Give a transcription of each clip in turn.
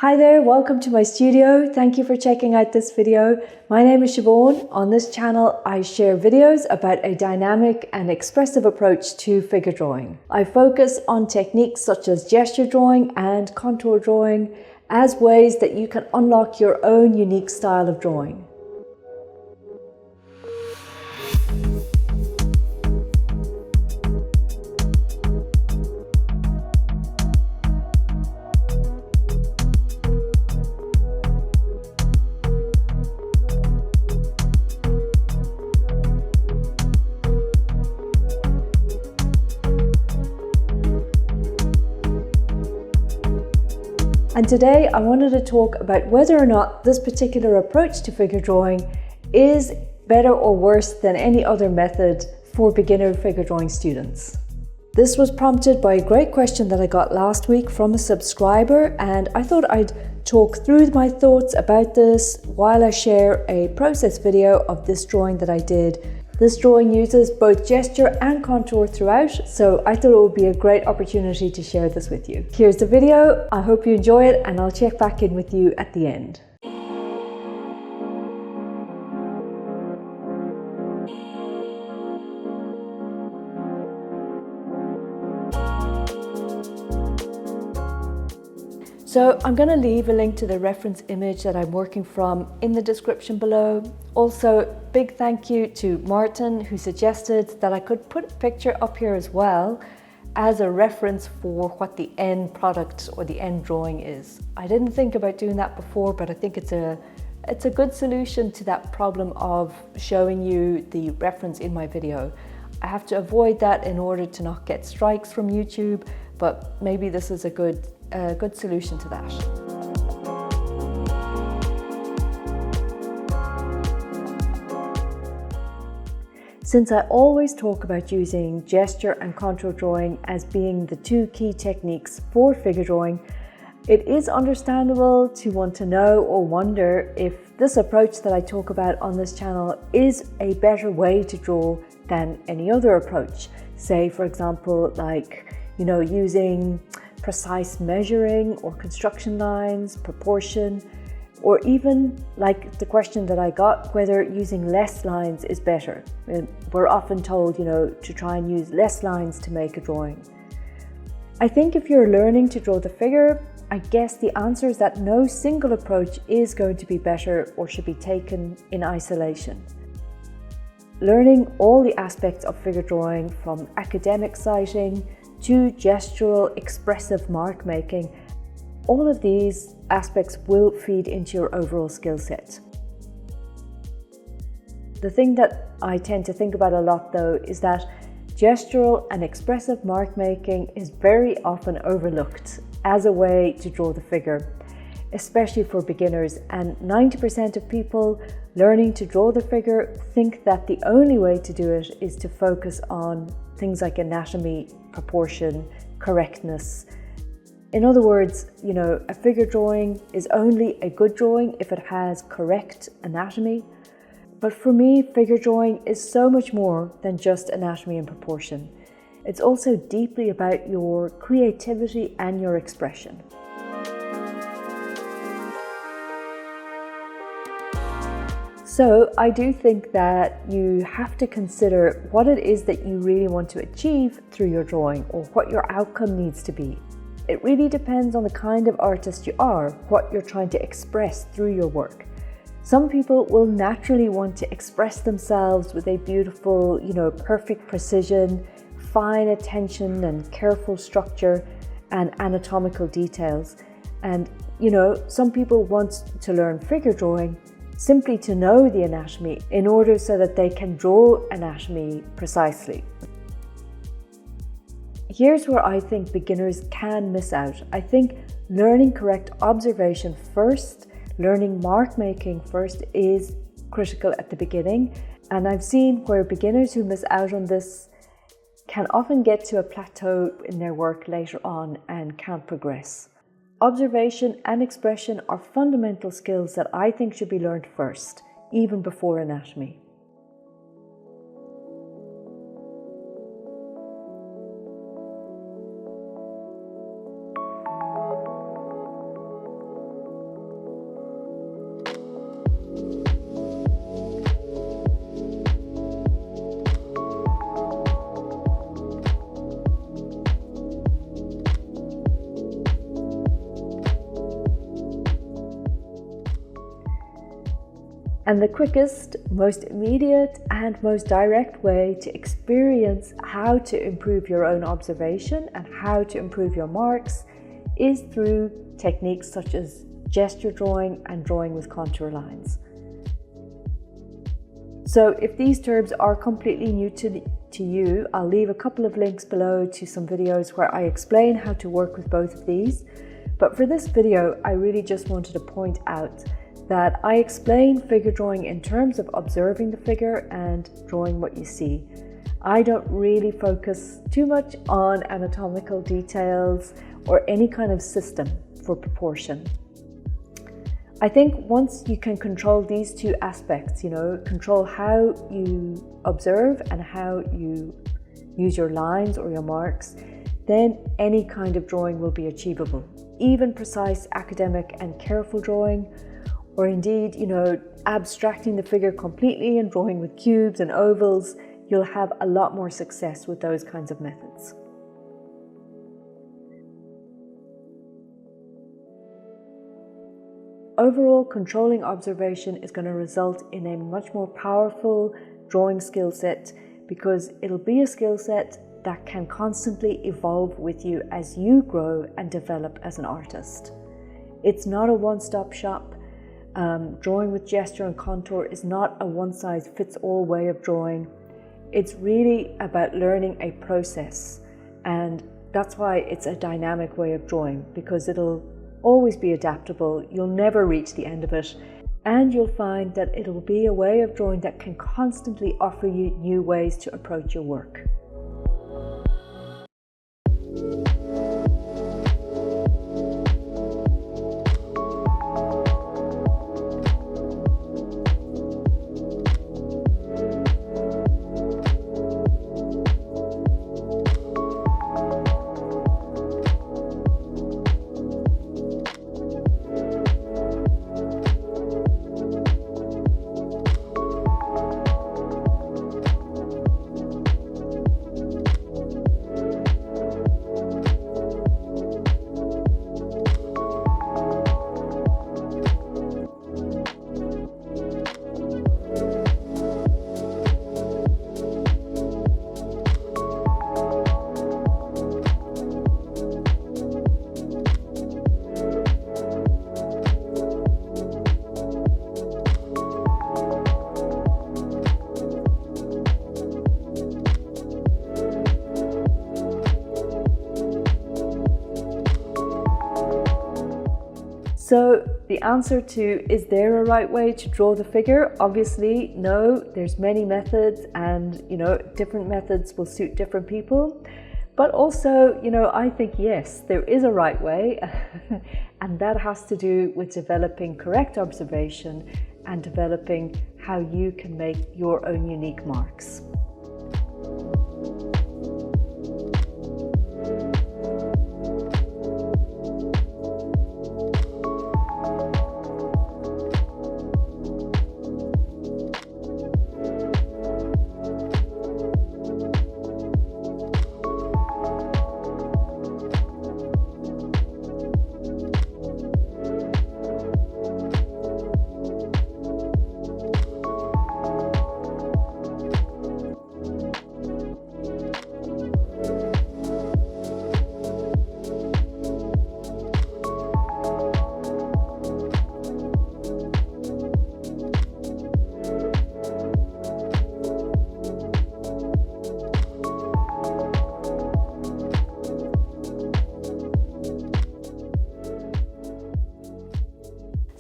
Hi there, welcome to my studio. Thank you for checking out this video. My name is Siobhan. On this channel, I share videos about a dynamic and expressive approach to figure drawing. I focus on techniques such as gesture drawing and contour drawing as ways that you can unlock your own unique style of drawing. And today I wanted to talk about whether or not this particular approach to figure drawing is better or worse than any other method for beginner figure drawing students. This was prompted by a great question that I got last week from a subscriber, and I thought I'd talk through my thoughts about this while I share a process video of this drawing that I did. This drawing uses both gesture and contour throughout, so I thought it would be a great opportunity to share this with you. Here's the video. I hope you enjoy it, and I'll check back in with you at the end. So I'm going to leave a link to the reference image that I'm working from in the description below. Also, big thank you to Martin, who suggested that I could put a picture up here as well as a reference for what the end product or the end drawing is. I didn't think about doing that before, but I think it's a good solution to that problem of showing you the reference in my video. I have to avoid that in order to not get strikes from YouTube, but maybe this is a good solution to that. Since I always talk about using gesture and contour drawing as being the two key techniques for figure drawing, it is understandable to want to know or wonder if this approach that I talk about on this channel is a better way to draw than any other approach. Say, for example, like, using precise measuring or construction lines, proportion, or even like the question that I got, whether using less lines is better. We're often told, to try and use less lines to make a drawing. I think if you're learning to draw the figure, I guess the answer is that no single approach is going to be better or should be taken in isolation. Learning all the aspects of figure drawing, from academic citing to gestural expressive mark making, all of these aspects will feed into your overall skill set. The thing that I tend to think about a lot though is that gestural and expressive mark making is very often overlooked as a way to draw the figure, especially for beginners, and 90% of people learning to draw the figure think that the only way to do it is to focus on things like anatomy, proportion, correctness. In other words, a figure drawing is only a good drawing if it has correct anatomy. But for me, figure drawing is so much more than just anatomy and proportion. It's also deeply about your creativity and your expression. So I do think that you have to consider what it is that you really want to achieve through your drawing, or what your outcome needs to be. It really depends on the kind of artist you are, what you're trying to express through your work. Some people will naturally want to express themselves with a beautiful, perfect precision, fine attention and careful structure and anatomical details. And, some people want to learn figure drawing simply to know the anatomy in order so that they can draw anatomy precisely. Here's where I think beginners can miss out. I think learning correct observation first, learning mark making first is critical at the beginning. And I've seen where beginners who miss out on this can often get to a plateau in their work later on and can't progress. Observation and expression are fundamental skills that I think should be learned first, even before anatomy. And the quickest, most immediate and most direct way to experience how to improve your own observation and how to improve your marks is through techniques such as gesture drawing and drawing with contour lines. So if these terms are completely new to you, I'll leave a couple of links below to some videos where I explain how to work with both of these. But for this video, I really just wanted to point out that I explain figure drawing in terms of observing the figure and drawing what you see. I don't really focus too much on anatomical details or any kind of system for proportion. I think once you can control these two aspects, control how you observe and how you use your lines or your marks, then any kind of drawing will be achievable. Even precise academic and careful drawing, or indeed, abstracting the figure completely and drawing with cubes and ovals, you'll have a lot more success with those kinds of methods. Overall, controlling observation is going to result in a much more powerful drawing skill set, because it'll be a skill set that can constantly evolve with you as you grow and develop as an artist. It's not a one-stop shop. Drawing with gesture and contour is not a one-size-fits-all way of drawing. It's really about learning a process, and that's why it's a dynamic way of drawing, because it'll always be adaptable. You'll never reach the end of it, and you'll find that it'll be a way of drawing that can constantly offer you new ways to approach your work. So the answer to, is there a right way to draw the figure? Obviously, no, there's many methods, and different methods will suit different people. But also, I think yes, there is a right way, and that has to do with developing correct observation and developing how you can make your own unique marks.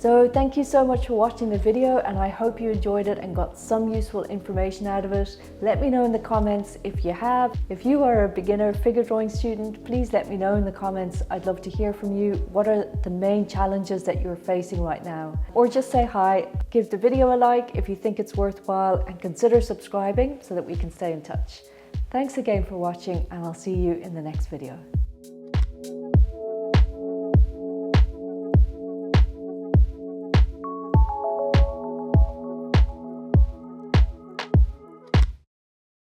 So thank you so much for watching the video, and I hope you enjoyed it and got some useful information out of it. Let me know in the comments if you have. If you are a beginner figure drawing student, please let me know in the comments. I'd love to hear from you. What are the main challenges that you're facing right now? Or just say hi. Give the video a like if you think it's worthwhile, and consider subscribing so that we can stay in touch. Thanks again for watching, and I'll see you in the next video.